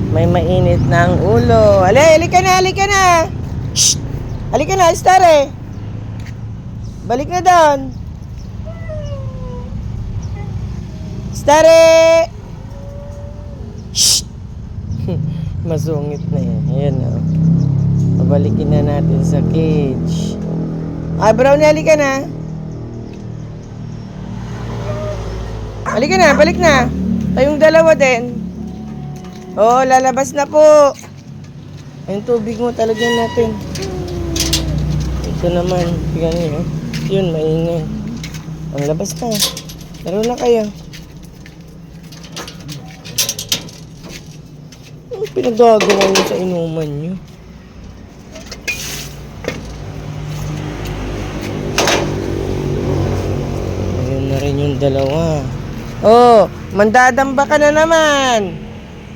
May mainit na ang ulo. Halika na, halika na. Shh! Halika na, Stare. Balik na doon. Stare! Shh! Masungit na yan. Ayan o. Pabalikin na natin sa cage. Brownie, halika na. Halika na, balik na. Tayong dalawa din. Oo, lalabas na po. Yung tubig mo talagyan natin. Ito naman, tignan niyo. Yun, maingay. Ang labas na. Laro na kayo. Ano pinagagawa niyo sa inuman niyo? Ayun na rin yung dalawa. Oh, mandadamba ka na naman.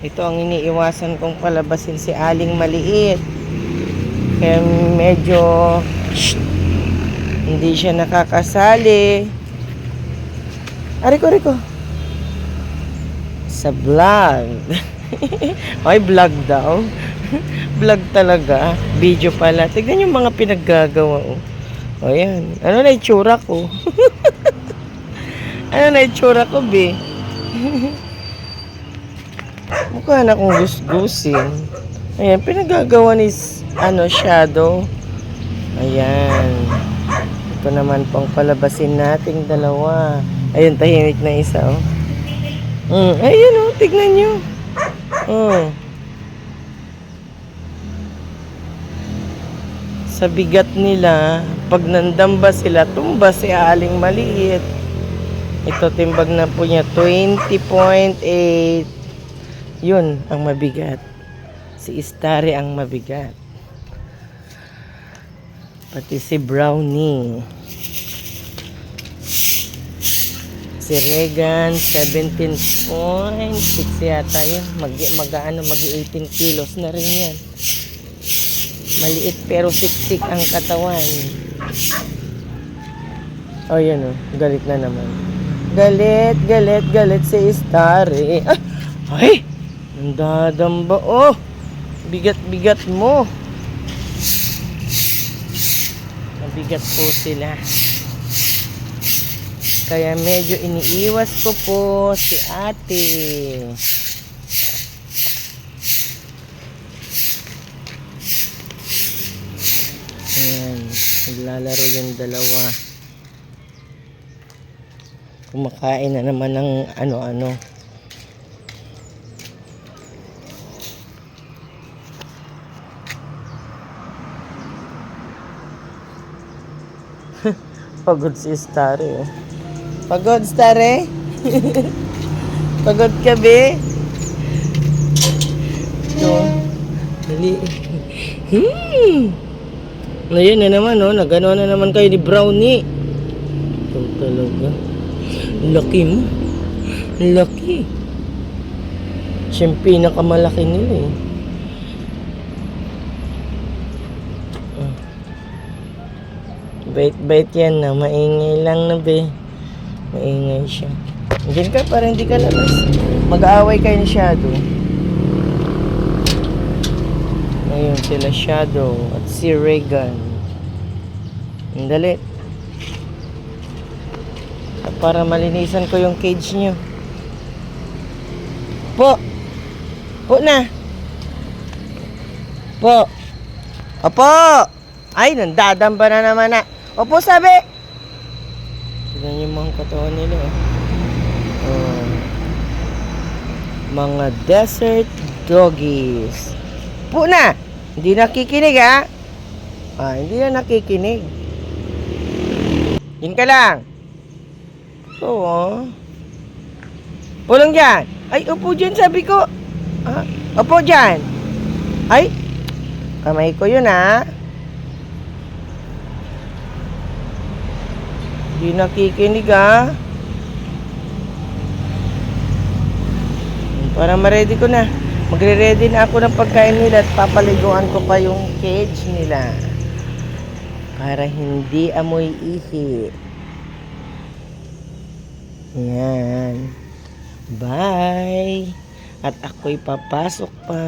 Ito ang iniiwasan kong palabasin si Aling Maliit. Kaya medyo hindi siya nakakasali. Ariko. Sa vlog. Ay, vlog daw. Vlog talaga. Video pala. Tignan yung mga pinaggagawa. O yan. Ano na itsura ko? Ano na itsura ko, be? Mukha na akong gusgusin. Ayan, pinagagawa ni shadow. Ayan. Ito naman pang palabasin nating dalawa. Ayun, tahimik na isa, oh. Ayun, oh, tignan nyo. Sa bigat nila, pag nandamba sila, tumba si Aling Maliit. Ito, timbag na po niya, 20.8. Yun, ang mabigat. Si Stare ang mabigat. Pati si Brownie. Si Regan, 17.6 yata yun. Mag-18 kilos na rin yan. Maliit pero siksik ang katawan. Oh, yun oh. Galit na naman. Galit si Stare. Ay! Nandadamba. Oh! Bigat mo. Mabigat po sila. Kaya medyo iniiwas ko po si ate. Ayan. Naglalaro yung dalawa. Kumakain na naman ng ano-ano. Pagod si Stare, oh. Pagod, Stare? Pagod ka, be? Ito. Dali. Ayan na naman, oh. Nagano na naman kayo ni Brownie. Ito talaga. Laki mo. Laki. Siya yung pinakamalaki nila, eh. Bait yan na. Maingay lang na, be. Maingay siya. Diyan ka para hindi ka labas. Mag-aaway kayo ni Shadow. Ayun sila Shadow at si Regan. Dali. At para malinisan ko yung cage nyo. Po na. Po. Opo. Ay, nandadamba na naman na. Opo, sabi. Tignan yung mga katawan nila. Oh. Mga desert doggies. Po na. Hindi nakikinig, ha? Hindi na nakikinig. Yun ka lang. Oo. Pulong dyan. Ay, upo dyan, sabi ko. Upo dyan. Ay, kamay ko yun, ha? Hindi nakikinig, ha? Para ma-ready ko na. Magre-ready na ako ng pagkain nila at papaliguan ko pa yung cage nila. Para hindi amoy ihi. Yan. Bye. At ako'y papasok pa.